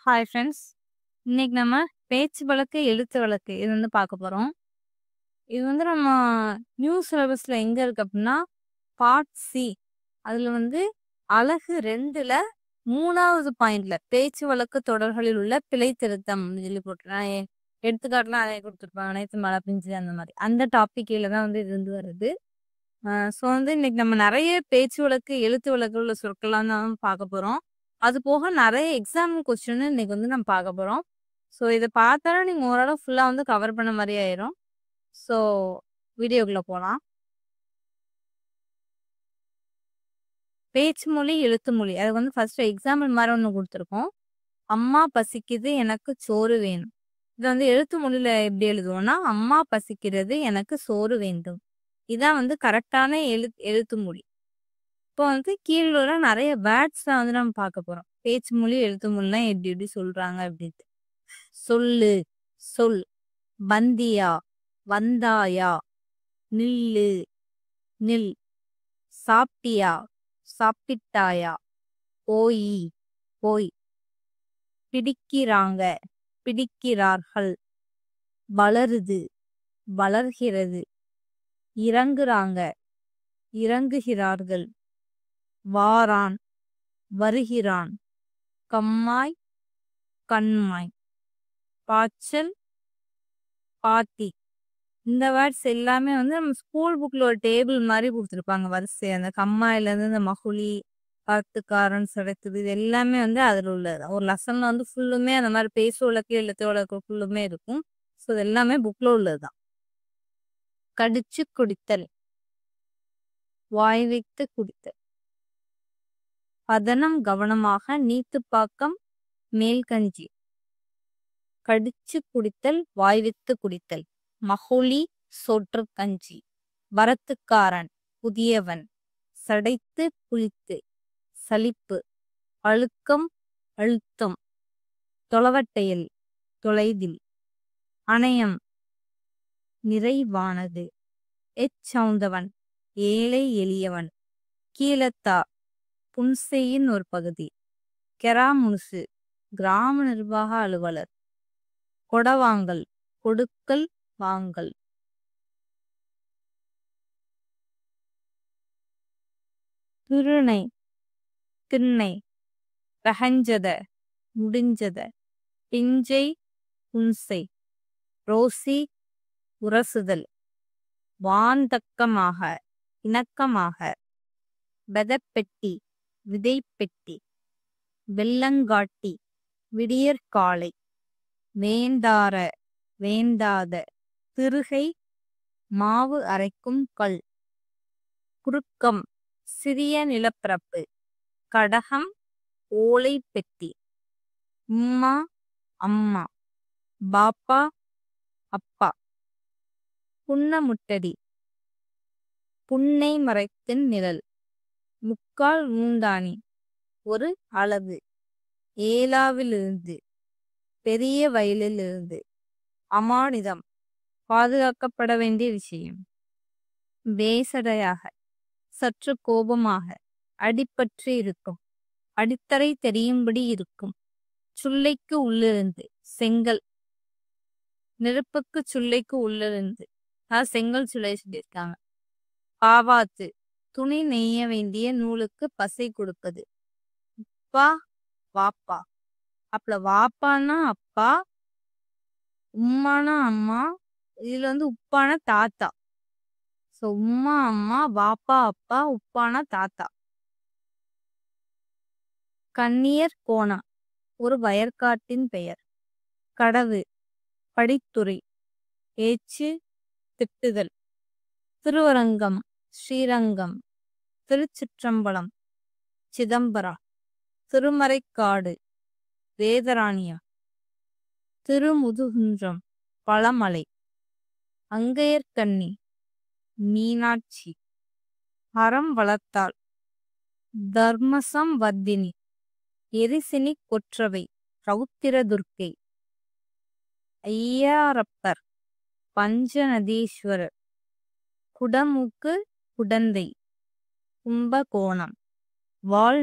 Hi friends. இன்னைக்கு நம்ம பேச்சு வழக்கு, எழுத்து வழக்கு இது வந்து பார்க்க போறோம். இது வந்து நம்ம நியூ சிலபஸ்ல எங்க இருக்கு அப்படின்னா, பார்ட் சி. அதுல வந்து அலகு 2ல 3வது பாயிண்ட்ல பேச்சு வழக்கு தொடர்களில் உள்ள பிழை திருத்தம் சொல்லி போட்டுருக்காங்க. எடுத்துக்காட்டுலாம் அதே கொடுத்துருப்பாங்க. அனைத்து மழை பெஞ்சு அந்த மாதிரி. அந்த டாபிக் கீழ தான் வந்து இது வந்து வருது. ஸோ வந்து இன்னைக்கு நம்ம நிறைய பேச்சு வழக்கு, எழுத்து வழக்கு உள்ள சொற்கள்லாம் தான் பார்க்க போறோம். அது போக நிறைய எக்ஸாம் கொஸ்டின் இன்னைக்கு வந்து நம்ம பார்க்க போறோம். ஸோ இதை பார்த்தாலும் நீங்க ஓரளவு ஃபுல்லா வந்து கவர் பண்ண மாதிரி ஆயிரும். ஸோ வீடியோக்குள்ள போலாம். பேச்சு மொழி, எழுத்து மொழி. அது வந்து ஃபர்ஸ்ட் எக்ஸாம்பிள் மாதிரி ஒன்று கொடுத்துருக்கோம். அம்மா பசிக்குது எனக்கு சோறு வேணும். இதை வந்து எழுத்து மொழியில எப்படி எழுதுவோம்னா, அம்மா பசிக்கிறது எனக்கு சோறு வேண்டும். இதான் வந்து கரெக்டான எழுத்து மொழி. இப்போ வந்து கீழே நிறைய வேர்ட்ஸ் தான் வந்து நம்ம பார்க்க போறோம். பேச்சு மொழி, எழுத்து மொழிலாம் எப்படி எப்படி சொல்றாங்க அப்படின்ட்டு. சொல்லு, சொல், வந்தியா, வந்தாயா, நில்லு, நில், சாப்பிட்டியா, சாப்பிட்டாயா, போய், போய், பிடிக்கிறாங்க, பிடிக்கிறார்கள், வளருது, வளர்கிறது, இறங்குறாங்க, இறங்குகிறார்கள், வாரான், வருகிறான், கம்மாய், கண்மாய், பாய்ச்சல், பாத்தி. இந்த வேர்ட்ஸ் எல்லாமே வந்து நம்ம ஸ்கூல் புக்ல ஒரு டேபிள் மாதிரி கொடுத்துருப்பாங்க வரிசை. அந்த கம்மாயில இருந்து இந்த மகுழி, கருத்துக்காரன், சிடைத்துது, இது எல்லாமே வந்து அதில் உள்ளது. ஒரு லெசன்ல வந்து ஃபுல்லுமே அந்த மாதிரி பேசு வழக்கு, எழுத்து வழக்கு ஃபுல்லுமே இருக்கும். ஸோ இது எல்லாமே புக்ல உள்ளதுதான். கடிச்சு குடித்தல், வாய் வைத்து குடித்தல். பதனம் கவனமாக, நீத்துப்பாக்கம், மேல்கஞ்சி. கடிச்சு குடித்தல், வாய் வைத்து குடித்தல். மகுழி, சோற்று கஞ்சி. வரத்துக்காரன், புதியவன். சடைத்து புளித்து, சலிப்பு. அழுக்கம், அழுத்தம். தொலைவட்டையில், தொலைதில். அணையம், நிறைவானது. எச்சவுந்தவன், ஏழை எளியவன். கீழத்தா, புன்செயின் ஒரு பகுதி. கெராமுனுசு, கிராம நிர்வாக அலுவலர். கொடவாங்கல், கொடுக்கல் வாங்கல். திருணை, திண்ணை. ரகஞ்சத, முடிஞ்சத. பிஞ்சை, புன்சை. ரோசி, உரசுதல். வாந்தக்கமாக, இணக்கமாக. பெதப்பெட்டி, விதைப்பெட்டி. வெள்ளங்காட்டி, விடியற்காலை. வேந்தார, வேந்தாத. திருகை, மாவு அரைக்கும் கல். குறுக்கம், சிறிய நிலப்பரப்பு. கடகம், ஓலை பெட்டி. உம்மா, அம்மா. பாப்பா, அப்பா. புன்னமுட்டடி, புன்னை மரத்தின் நிழல். முக்கால் மூந்தாணி, ஒரு அளவு. ஏலாவிலிருந்து, பெரிய வயலிலிருந்து. அமானிதம், பாதுகாக்கப்பட வேண்டிய விஷயம். பேசடையாக, சற்று கோபமாக. அடிப்பற்றி இருக்கும், அடித்தரை தெரியும்படி இருக்கும். சுள்ளைக்கு உள்ளிருந்து, செங்கல். நெருப்புக்கு சுள்ளைக்கு உள்ளிருந்து, செங்கல் சுள்ளை சொல்லியிருக்காங்க. பாவாத்து, துணி நெய்ய வேண்டிய நூலுக்கு பசை கொடுப்பது. அப்பா, வாப்பா. அப்பல வாப்பானா அப்பா, உம்மானா அம்மா. இதுல வந்து உப்பானா தாத்தா. ஸோ உம்மா, அம்மா, வாப்பா, அப்பா, உப்பானா தாத்தா. கண்ணியர் கோணம், ஒரு வயற்காட்டின் பெயர். கடவு, படித்துறை. ஏச்சு, திட்டுதல். திருவரங்கம், ஸ்ரீரங்கம். திருச்சிற்றம்பலம், சிதம்பரம். திருமறைக்காடு, வேதராணியா. திருமுதுகுன்றம், பழமலை. அங்கையர்கண்ணி, மீனாட்சி. அறம் வளர்த்தாள், தர்மசம் வர்த்தினி. எரிசினி கொற்றவை, ரௌத்திரதுர்க்கை. ஐயாரப்பர், பஞ்சநதீஸ்வரர். குடமூக்கு, குடந்தை. கும்பகோணம், வால்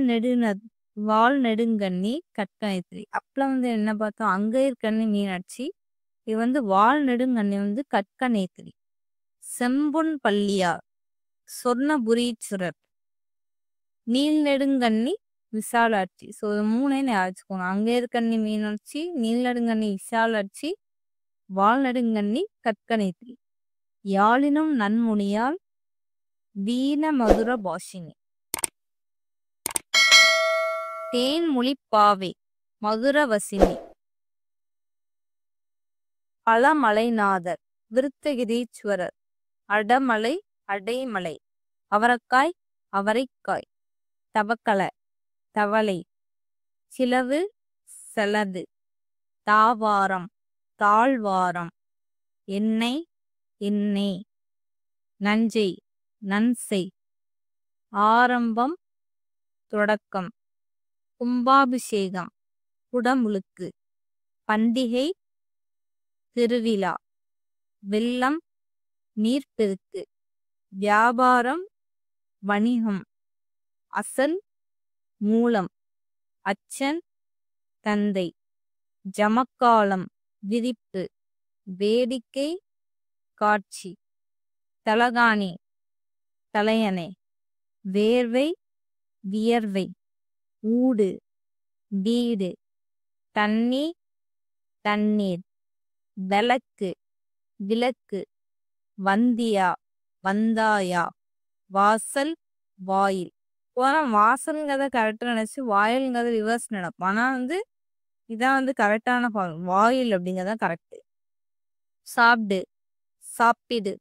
வால் நெடுங்கண்ணி கற்கனைத்திரி. அப்பலாம் வந்து என்ன பார்த்தோம்? அங்கையர்கண்ணி மீனாட்சி. இது வந்து வால் நெடுங்கண்ணி வந்து கற்கநேத்திரி. செம்பொன் பள்ளியார், சொர்ணபுரீச்சுரர், நீல் நெடுங்கண்ணி விசாலாட்சி. ஸோ இது 3 ஞாபகம். அங்கையர்கண்ணி மீனாட்சி, நீல் நெடுங்கண்ணி விசாலாட்சி, வால் நெடுங்கண்ணி கற்கநேத்திரி. யாழினும் நன்முனியால் வீண மதுர பாஷினி. தேன்மொழிப்பாவை மதுரவசினி. பழமலைநாதர், விருத்தகிரீஸ்வரர், அடமலை அடைமலை, அவரக்காய் அவரைக்காய், தவக்கல தவளை, சிலவு செலது, தாவாரம் தாழ்வாரம், எண்ணெய் எண்ணெய், நஞ்சை நன்செய், ஆரம்பம் தொடக்கம், கும்பாபிஷேகம் குடமுழுக்கு, பண்டிகை திருவிழா, வெள்ளம் நீர்ப்பெருக்கு, வியாபாரம் வணிகம், அசல் மூலம், அச்சன் தந்தை, ஜமக்காலம் விரிப்பு, வேடிக்கை காட்சி, தலகாணி தலையணை, வேர்வை வியர்வை, ஊடு வீடு, தண்ணி தண்ணீர், விளக்கு விளக்கு, வந்தியா வந்தாயா, வாசல் வாயில். போனால் வாசல்ங்கிறத கரெக்டாக நினச்சி வாயில்ங்கிறத ரிவர்ஸ் நினைப்போம். ஆனால் வந்து இதான் வந்து கரெக்டான வாயில் அப்படிங்கிறத கரெக்டு. சாப்பிடு சாப்பிடு,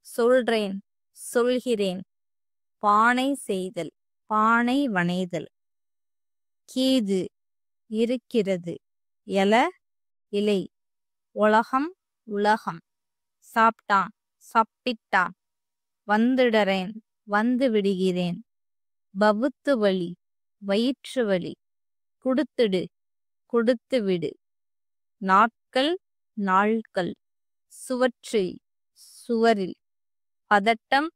சொல்றேன் சொல்கிறேன், பானை செய்தல் பானை வனைதல், கீது இருக்கிறது, இல இலை, உலகம் உலகம், சாப்பிட்டான் சாப்பிட்டான், வந்துடுறேன் வந்து விடுகிறேன், பவுத்து வலி வயிற்று வலி, கொடுத்துடு கொடுத்து விடு, நாட்கள் நாட்கள், சுவற்றில் சுவரில், பதட்டம்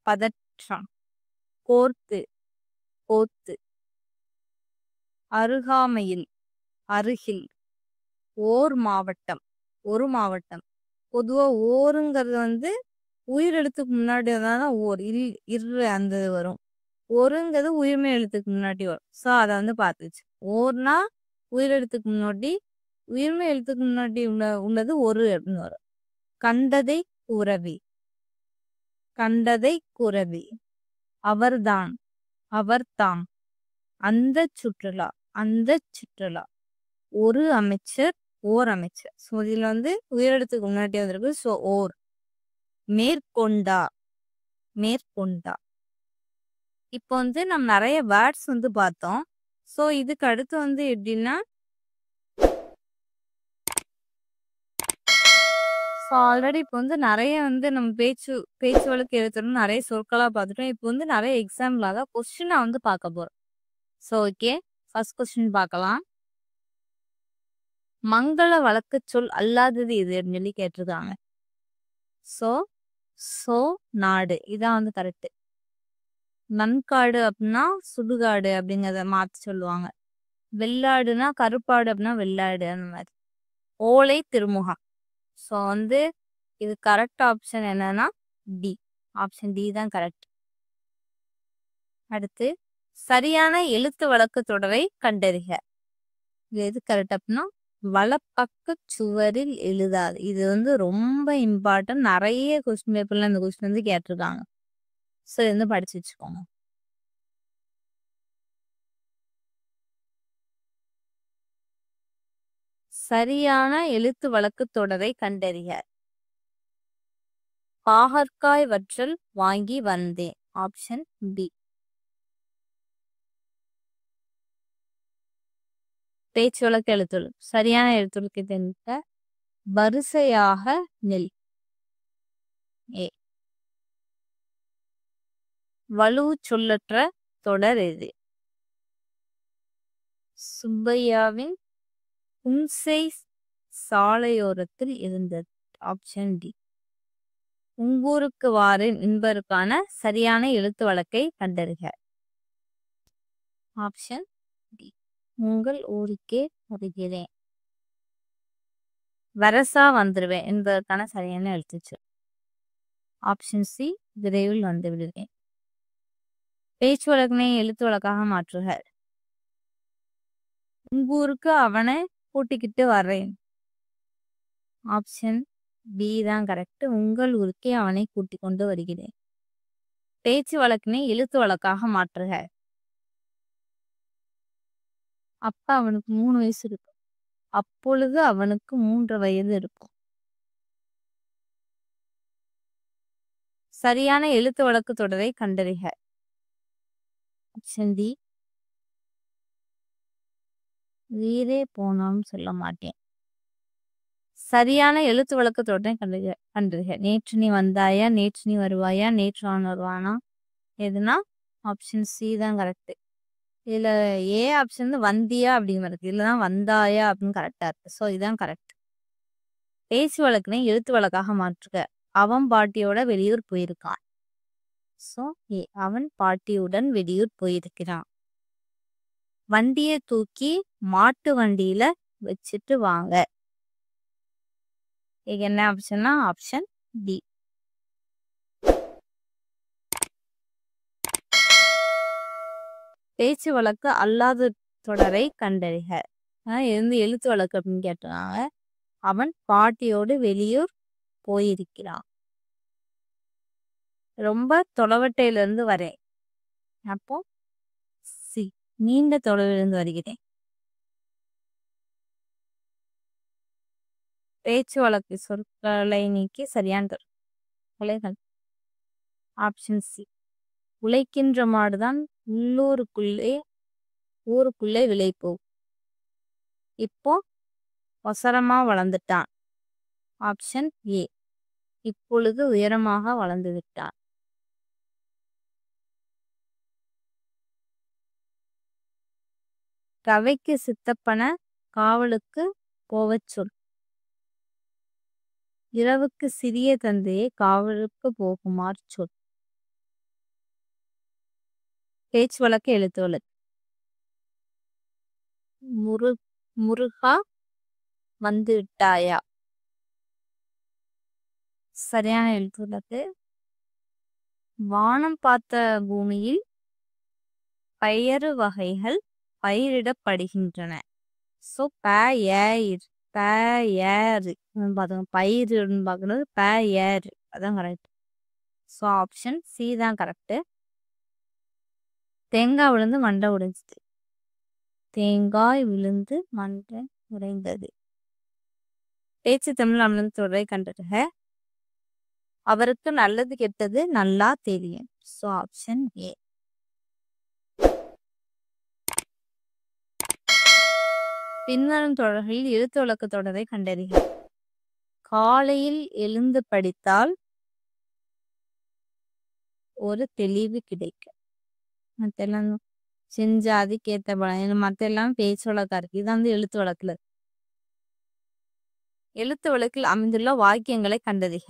பதற்றம், கோர்த்து கோத்து, அருகாமையில் அருகில், ஓர் மாவட்டம் ஒரு மாவட்டம். பொதுவா ஓருங்கிறது வந்து உயிரெழுத்துக்கு முன்னாடி தான் ஓர் இரு அந்த இது வரும். ஒருங்கிறது உயிர்மெய் எழுத்துக்கு முன்னாடி வரும். ஸோ அதை வந்து பார்த்துச்சு. ஓர்னா உயிரெழுத்துக்கு முன்னாடி, உயிர்மெய் எழுத்துக்கு முன்னாடி உள்ளது ஒரு அப்படின்னு வரும். கண்டதை குறவி கண்டதை குறவி, அவர்தான் அவர்தான், அந்த சுற்றுலா அந்த சுற்றுலா, ஒரு அமைச்சர் ஓர் அமைச்சர். ஸோ இதுல வந்து உயிரெழுத்துக்கு முன்னாடி வந்திருக்கு. ஸோ ஓர். மேற்கொண்டா மேற்கொண்டா. இப்போ வந்து நம்ம நிறைய வேர்ட்ஸ் வந்து பார்த்தோம். ஸோ இதுக்கு அடுத்து வந்து எப்படின்னா, ஸோ ஆல்ரெடி இப்போ வந்து நிறைய வந்து நம்ம பேச்சு வழக்கு எழுத்துறோம், நிறைய சொற்களாக பார்த்துட்டோம். இப்போ வந்து நிறைய எக்ஸாம்பிளாக கொஸ்டினை வந்து பார்க்க போகிறோம். ஸோ ஓகே, ஃபர்ஸ்ட் கொஸ்டின் பார்க்கலாம். மங்கள வழக்கு சொல் அல்லாதது இது அப்படின்னு சொல்லி கேட்டிருக்காங்க. ஸோ ஸோ நாடு இதான் வந்து கரெக்டு. நன்காடு அப்படின்னா சுடுகாடு அப்படிங்கிறத மாற்றி சொல்லுவாங்க. வெள்ளாடுனா கருப்பாடு அப்படின்னா வெள்ளாடு அந்த மாதிரி. ஓலை திருமுகம். ஸோ வந்து இது கரெக்ட் ஆப்ஷன் என்னன்னா டி. ஆப்ஷன் டி தான் கரெக்ட். அடுத்து சரியான எழுத்து வழக்கு தொடரை கண்டறிக. இது எது கரெக்ட் அப்படின்னா வலப்பக்க சுவரில் எழுதாது. இது வந்து ரொம்ப இம்பார்ட்டன்ட். நிறைய கொஸ்டின் பேப்பர்ல இந்த கொஸ்டின் வந்து கேட்டிருக்காங்க. ஸோ இது வந்து படிச்சு வச்சுக்கோங்க. சரியான எழுத்து வழக்கு தொடரை கண்டறிக. பாகற்காய் வற்றல் வாங்கி வந்தேன். Option B. பேச்சு வழக்கு எழுத்துள் சரியான எழுத்துருக்கு தெரிந்த வரிசையாக நெல். ஏ. வலு சொல்லற்ற தொடர் எது? சுப்பையாவின் புன்சை சாலையோரத்தில் இருந்தது. Option D. உங்கூருக்கு வாரேன் என்பதற்கான சரியான எழுத்து வழக்கை கண்டறிக. ஆப்ஷன் உங்கள் ஊருக்கே வருகிறேன். வரசா வந்துருவேன் என்பதற்கான சரியான எழுத்துச்சு. ஆப்ஷன் சி விரைவில் வந்து விடுவேன். பேச்சு வழக்கினை எழுத்து வழக்காக மாற்றுக. உங்க ஊருக்கு அவனை கூட்டிக்கிட்டு வர்றேன். ஆப்ஷன் பி தான் கரெக்ட். உங்கள் ஊருக்கே அவனை கூட்டிக் கொண்டு வருகிறேன். பேச்சு வழக்கினை எழுத்து வழக்காக மாற்றுக. அப்ப அவனுக்கு 3 வயசு இருக்கும். அப்பொழுது அவனுக்கு 3 வயது இருக்கும். சரியான எழுத்து வழக்கு தொடரை கண்டறிக. ஆப்ஷன் டி வீரே போனாலும் சொல்ல மாட்டேன். சரியான எழுத்து வழக்கு தொடரை கண்டறிக. நேற்று நீ வந்தாயா, நேற்று நீ வருவாயா, நேற்று அவன் வருவானா, எதுனா ஆப்ஷன் சி தான் கரெக்ட். இதுல ஏ ஆப்ஷன் வந்து வந்தியா அப்படின்னு இருக்கு. இதுலதான் வந்தாயா அப்படின்னு கரெக்டா இருக்கு. ஸோ இதுதான் கரெக்ட். பேச்சு வழக்கினை எழுத்து வழக்காக மாற்றுக. அவன் பாட்டியோட வெளியூர் போயிருக்கான். ஸோ ஏ அவன் பாட்டியுடன் வெளியூர் போயிருக்கிறான். வண்டியை தூக்கி மாட்டு வண்டியில வச்சுட்டு வாங்க. இது என்ன ஆப்ஷன்னா ஆப்ஷன் டி. பேச்சு வழக்கு அல்லாத தொடரை கண்டறிக. இருந்து எழுத்து வழக்கு அப்படின்னு கேட்டாங்க. அவன் பாட்டியோடு வெளியூர் போயிருக்கிறான். ரொம்ப தொலைவட்டையில இருந்து வரேன். அப்போ சி நீண்ட தொலைவிலிருந்து வருகிறேன். பேச்சு வழக்கு சொற்களை நீக்கி சரியான தொடர்கள். ஆப்ஷன் சி உழைக்கின்ற மாடுதான் ஊருக்குள்ளே விலை போகும். இப்போ ஒசரமா வளர்ந்துட்டான். ஆப்ஷன் ஏ இப்பொழுது உயரமாக வளர்ந்து விட்டான். கவைக்கு சித்தப்பன காவலுக்கு போவச் சொல். இரவுக்கு சிறிய தந்தையை காவலுக்கு போகுமாறு சொல். பேச்சு வழக்கு எழுத்து வழக்கு. முருகா வந்து விட்டாயா. சரியான எழுத்து வழக்கு. வானம் பார்த்த பூமியில் பயறு வகைகள் பயிரிடப்படுகின்றன. ஸோ பயிர் பயிருன்னு பார்க்கறது பயர் அதான் கரெக்ட். ஸோ ஆப்ஷன் சி தான் கரெக்ட். தேங்காய் விழுந்து மண்டை உடைஞ்சது. தேங்காய் விழுந்து மண்டை உடைந்தது. பேச்சு தமிழ் அமிழ்ந்து தொடரை கண்டறிக. அவருக்கு நல்லது கெட்டது நல்லா தெரியும். So option A. பின்வரும் தொடர்களில் எழுத்து வழக்கு தொடரை கண்டறிக. காலையில் எழுந்து படித்தால் ஒரு தெளிவு கிடைக்கும். மற்றெல்லாம் செஞ்சாதி கேட்ட பலம் மற்ற எல்லாம் பேச்சு வழக்கா இருக்கு. இது வந்து எழுத்து வழக்குல. எழுத்து வழக்கில் அமைந்துள்ள வாக்கியங்களை கண்டறிக.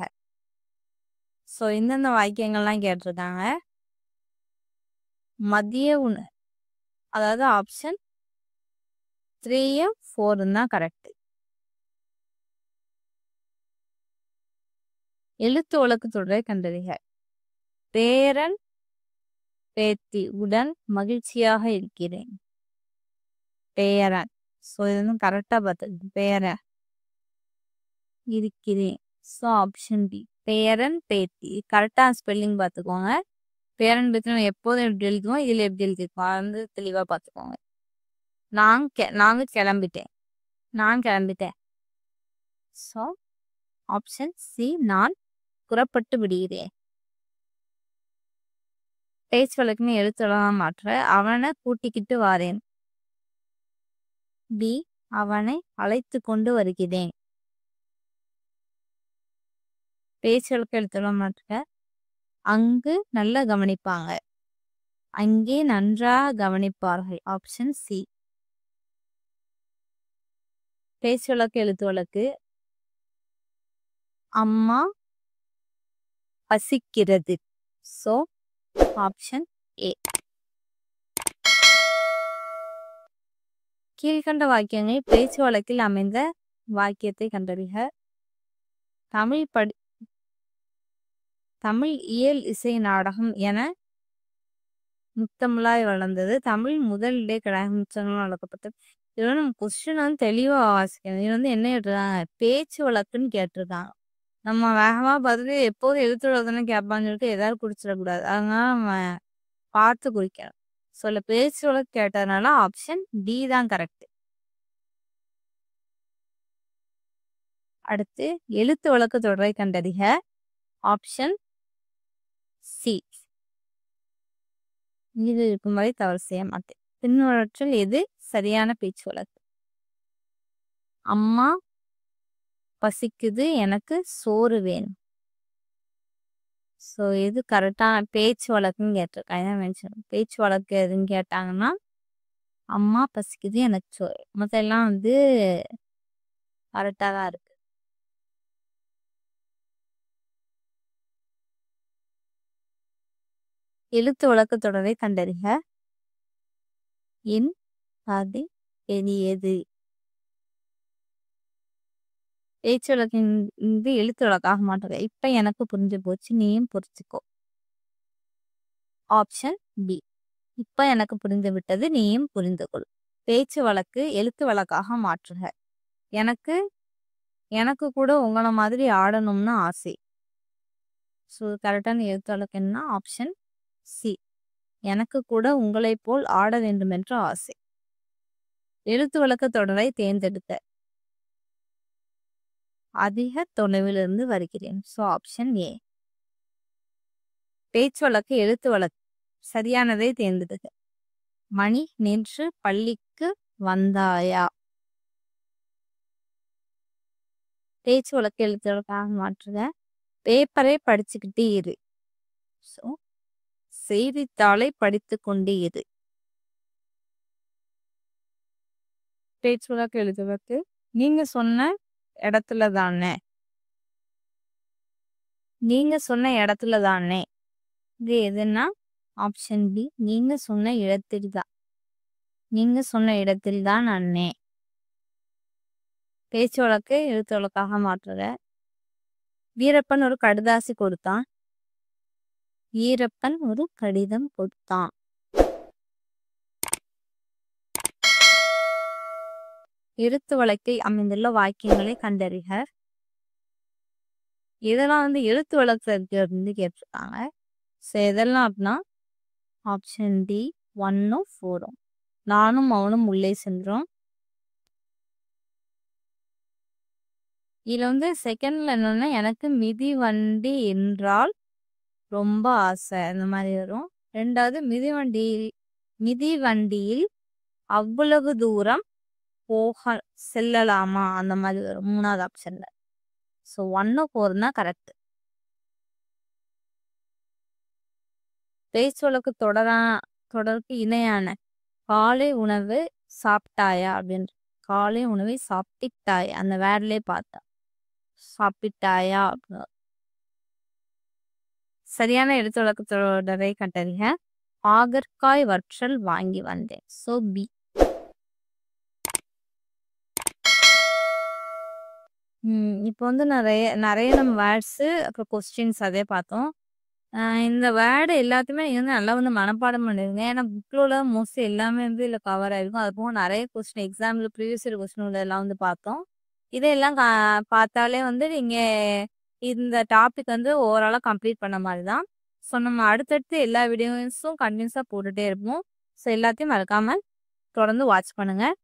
ஸோ இந்தந்த வாக்கியங்கள்லாம் கேட்டிருக்காங்க. மதிய உணவு அதாவது ஆப்ஷன் 3 4 தான் கரெக்ட். எழுத்து வழக்கு தொடரை கண்டறிக. பேரன் பேத்தி உடன் மகிழ்ச்சியாக இருக்கிறேன். பேரன். ஸோ இது வந்து கரெக்டா பார்த்து பேரன் இருக்கிறேன். ஸோ ஆப்ஷன் டி பேரன் பேத்தி கரெக்டா ஸ்பெல்லிங் பார்த்துக்கோங்க. பேரன் பேத்தி நம்ம எப்போதும் எப்படி எழுதுவோம், இதுல எப்படி எழுதிருக்கோம் அது வந்து தெளிவா பார்த்துக்கோங்க. நான் கிளம்பிட்டேன். ஸோ ஆப்ஷன் சி நான் புறப்பட்டு விடுகிறேன். பேச்சு வழக்குன்னு எழுத்துலாம் மாற்ற. அவனை கூட்டிக்கிட்டு வாரேன். பி அவனை அழைத்து கொண்டு வருகிறேன். பேச்சு வழக்கு எழுத்துலாம் மாற்ற. அங்கு நல்லா கவனிப்பாங்க. அங்கே நன்றாக கவனிப்பார்கள். Option C. பேச்சு வழக்கு எழுத்து வழக்கு. அம்மா பசிக்கிறது. So option A. கீழ்கண்ட வாக்கியங்களில் பேச்சு வழக்கில் அமைந்த வாக்கியத்தை கண்டறிக. தமிழ் இயல் இசை நாடகம் என முத்தமிழாய் வளர்ந்தது. தமிழ் முதல் இடைக்கழகங்கள் வளர்க்கப்பட்டது. இதோட நம்ம கொஸ்டின் வந்து தெளிவா வாசிக்கணும். இது வந்து என்ன கேட்டிருக்காங்க, பேச்சு வழக்குன்னு கேட்டிருக்காங்க. நம்ம வேகமா பார்த்துட்டு எப்போதும் எழுத்து வழக்குன்னு கேட்பான்னு சொல்லிட்டு ஏதாவது குறிச்சிடக்கூடாது. அதனால நம்ம பார்த்து குறிக்கணும். சொல்ல பேச்சு வழக்கு கேட்டதுனால ஆப்ஷன் டி தான் கரெக்ட். அடுத்து எழுத்து வழக்கு தொடரை கண்டறிக. Option C. இது இருக்கும் வரை தவறு செய்ய மாட்டேன். பின்வற்றில் எது சரியான பேச்சு வழக்கு? அம்மா பசிக்குது, எனக்கு சோறு வேணும். ஸோ இது கரெக்டான பேச்சு வழக்குன்னு கேட்டிருக்காங்க. பேச்சு வழக்கு எதுன்னு கேட்டாங்கன்னா அம்மா பசிக்குது, எனக்கு சோறு. மற்ற எல்லாம் வந்து கரெக்டாக தான் இருக்கு. எழுத்து வழக்கு தொடரை கண்டறிக. என் அது பெரியது. பேச்சு வழக்கின் எழுத்து வழக்காக மாற்றுக. இப்ப எனக்கு புரிஞ்சு போச்சு, நீயும் புரிச்சுக்கோ. Option B. இப்ப எனக்கு புரிந்து விட்டது, நீயும் புரிந்து கொள். பேச்சு வழக்கு எழுத்து வழக்காக மாற்றுக. எனக்கு கூட உங்களை மாதிரி ஆடணும்னு ஆசை. ஸோ கரெக்டான எழுத்து வழக்கு என்ன? Option C. எனக்கு கூட உங்களை போல் ஆட வேண்டும் என்ற ஆசை. எழுத்து வழக்கு தொடரை தேர்ந்தெடுக்க. அதிக தொலைவிலிருந்து வருகிறேன். So option A. பேச்சு வழக்கு எழுத்து வழக்கு சரியானதை தேர்ந்தெடுக்க. மணி நேற்று பள்ளிக்கு வந்தாயா? பேச்சு வழக்கு எழுத்து வழக்காக மாற்றுக. பேப்பரை படிச்சுக்கிட்டே இரு. ஸோ செய்தித்தாளை படித்து கொண்டே இரு. பேச்சு வழக்கு எழுத்து வழக்கு நீங்க சொன்ன இடத்துல தானே. நீங்க சொன்ன இடத்துல தானே. இது எதுன்னா ஆப்ஷன் பி. நீங்க சொன்ன இடத்தில் தான். நீங்க சொன்ன இடத்தில் தான் அண்ணே. பேச்சு வழக்கு எழுத்து வழக்காக மாற்றுக. வீரப்பன் ஒரு கடிதாசி கொடுத்தான். வீரப்பன் ஒரு கடிதம் கொடுத்தான். எழுத்து வழக்கில் அமைந்துள்ள வாக்கியங்களை கண்டறிக. இதெல்லாம் வந்து எழுத்து வழக்கு இருந்து கேட்டிருக்காங்க. ஸோ இதெல்லாம் அப்படின்னா ஆப்ஷன் டி 1 4. நானும் அவனும் உள்ளே சென்றோம். இதுல வந்து செகண்ட்ல என்னன்னா எனக்கு மிதிவண்டி என்றால் ரொம்ப ஆசை அந்த மாதிரி வரும். ரெண்டாவது மிதிவண்டியில் அவ்வளவு தூரம் செல்லலாமா அந்த மாதிரி வரும் மூணாவது ஆப்ஷன்ல. ஸோ 1 4 தான் கரெக்ட். பேச்சு வழக்கு தொடருக்கு இணையான காலை உணவு சாப்பிட்டாயா அப்படின்னு. காலை உணவை சாப்பிட்டாயா அந்த வேர்ட்லயே பார்த்தா சாப்பிட்டாயா அப்படின்னு. சரியான எழுத்து வழக்கு தொடரை கண்டறிக. ஆகற்காய் வற்றல் வாங்கி வந்தேன். So B. இப்போ வந்து நிறைய நம்ம வேர்ட்ஸு அப்புறம் கொஸ்டின்ஸ் அதே பார்த்தோம். இந்த வேர்டு எல்லாத்தையுமே நீங்கள் வந்து நல்லா வந்து மனப்பாடம் பண்ணிடுங்க. ஏன்னா புக்கில் மோஸ்ட்லி எல்லாமே வந்து இதில் கவர் ஆகிருக்கும். அது போக நிறைய கொஸ்டின் எக்ஸாமில் ப்ரீவியஸ் இயர் கொஸ்டின் எல்லாம் வந்து பார்த்தோம். இதையெல்லாம் பார்த்தாலே வந்து நீங்கள் இந்த டாபிக் வந்து ஓவராலாக கம்ப்ளீட் பண்ண மாதிரி தான். ஸோ நம்ம அடுத்தடுத்து எல்லா வீடியோஸும் கண்டினியூஸாக போட்டுகிட்டே இருப்போம். ஸோ எல்லாத்தையும் மறக்காமல் தொடர்ந்து வாட்ச் பண்ணுங்கள்.